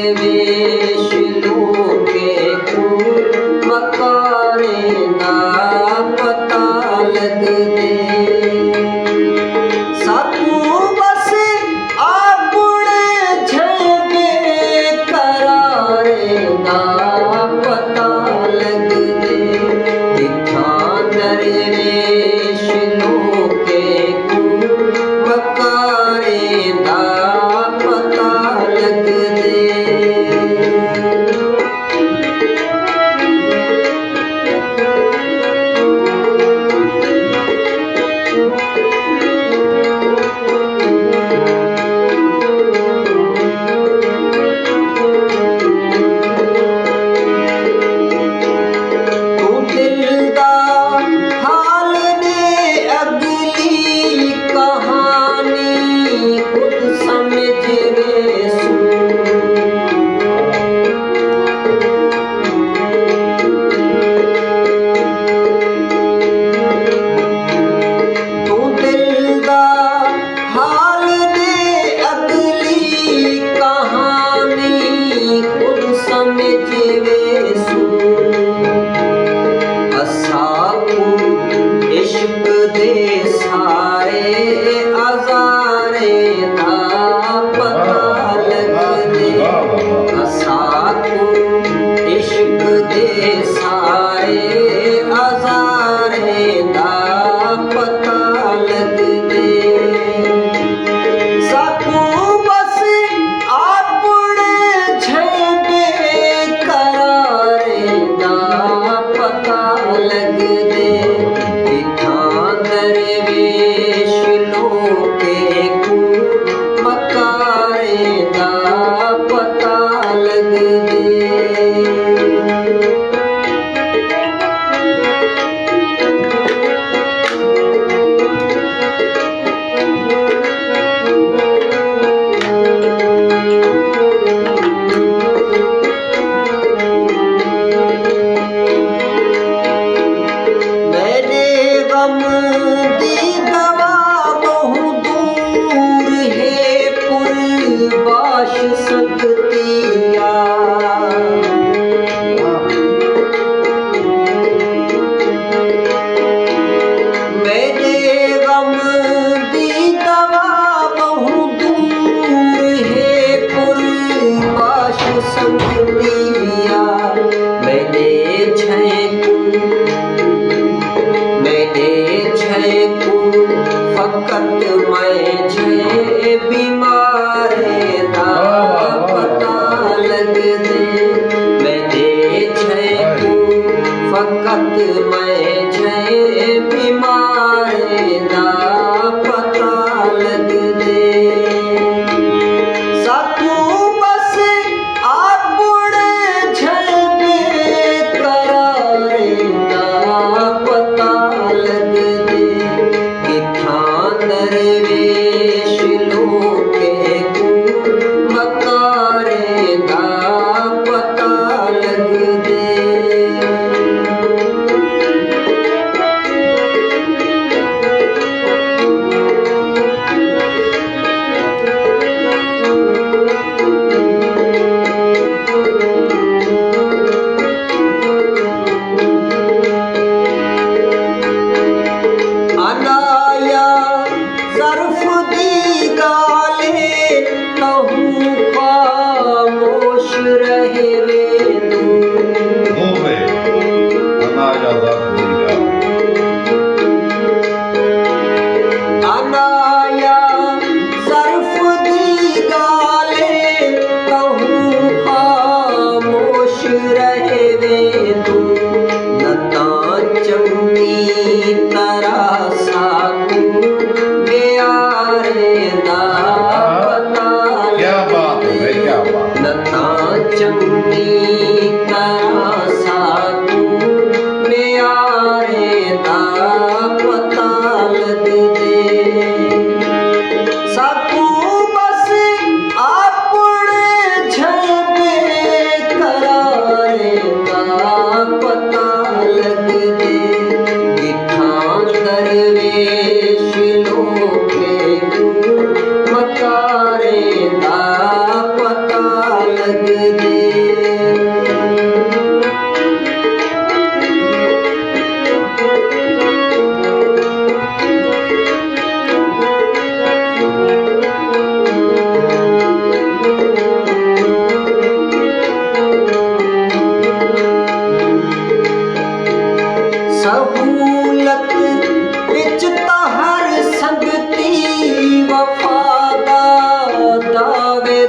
दरवेश लोके को मकारे ना पता लग दे सातू बस आपने झबे करारे ना पता लग दे दिखा दरवेश लोके को मकारे ना पता लग दे इश्क दे सारे अज़ारे दा पता लग दे असाकू इश्क दे सारे अज़ारे दा पता लग दे साकू बस आपने झबे करारे दा पता लग दे दरवेश लोके को मकारे दा पता लग दे बाश सकतिया मेरे गम दी दवा बहु दूर है पुर बाश सकतिया मैंने छैकू फकत मैं छे बीमार दा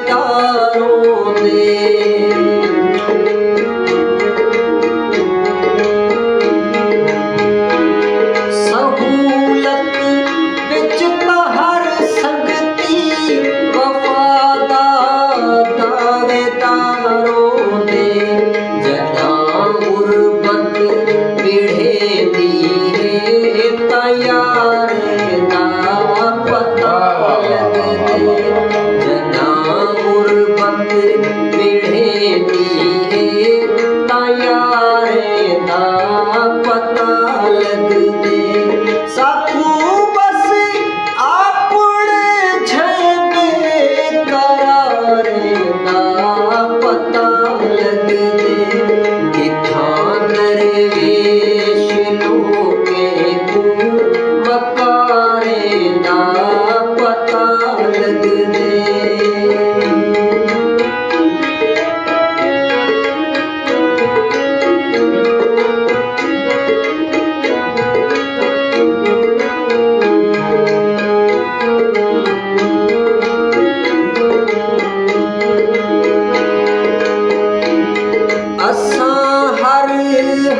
ਤਾਰੋਂ ਦੇ ਸਹੂਲਤ ਵਿੱਚ ਤਾਂ ਹਰ ਸੰਗਤੀ ਵਫਾ ਦਾ ਦਾਅਵੇਦਾਰੋਂ ਦੇ ਜਦਾਂ ਗੁਰਬਤ ਵਿੜੇ ਦੀ ਤਾਂ ਯਾਰ ਦਾ ਪਤਾ ਲੱਗਦੇ ਜਦਾਂ ਗੁਰਬਤ ਵਿੜੇ ਦੀ ਤਾਂ ਯਾਰ ਦਾ ਪਤਾ ਲੱਗਦੇ ਸਾਥੂ ਬਸ ਆਪਣੇ ਛੇੜੇ ਕਰਾਰੇ ਦਾ ਪਤਾ ਲੱਗਦੇ ਕਿਥਾਂ ਦਰਵੇਸ਼ ਲੋਕੇ ਤੂੰ ਮਕਾਰੇ ਦਾ ਪਤਾ ਲੱਗਦੇ ਅਸਾਂ ਹਰ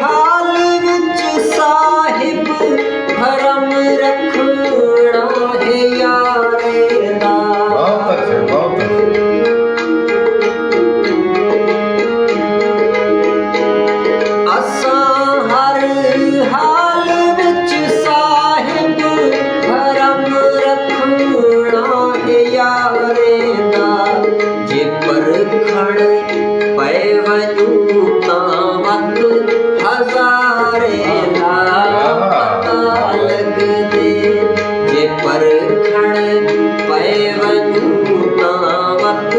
ਹਾਲ ਵਿੱਚ ਸਾਹਿਬ ਭਰਮ ਰੱਖਣਾ ਹੈ ਯਾਰੇ ਦਾ ਬਹੁਤ ਅੱਛੇ ਬਹੁਤ ਅੱਛੇ ਅਸਾਂ ਹਰ ਹਾਲ ਵਿੱਚ ਸਾਹਿਬ ਭਰਮ ਰੱਖਣਾ ਹੈ ਯਾਰੇ ਦਾ ਜੇ ਪਰਖਣ ਪੈ ਵਜੂ ਤਾਂ ਵਤ ਹਜ਼ਾਰੇ ਦਾ ਪਤਾ ਲੱਗਦੇ ਜੇ ਪਰਖਣ ਪੈ ਵਜੂ ਤਾਂ ਵਤ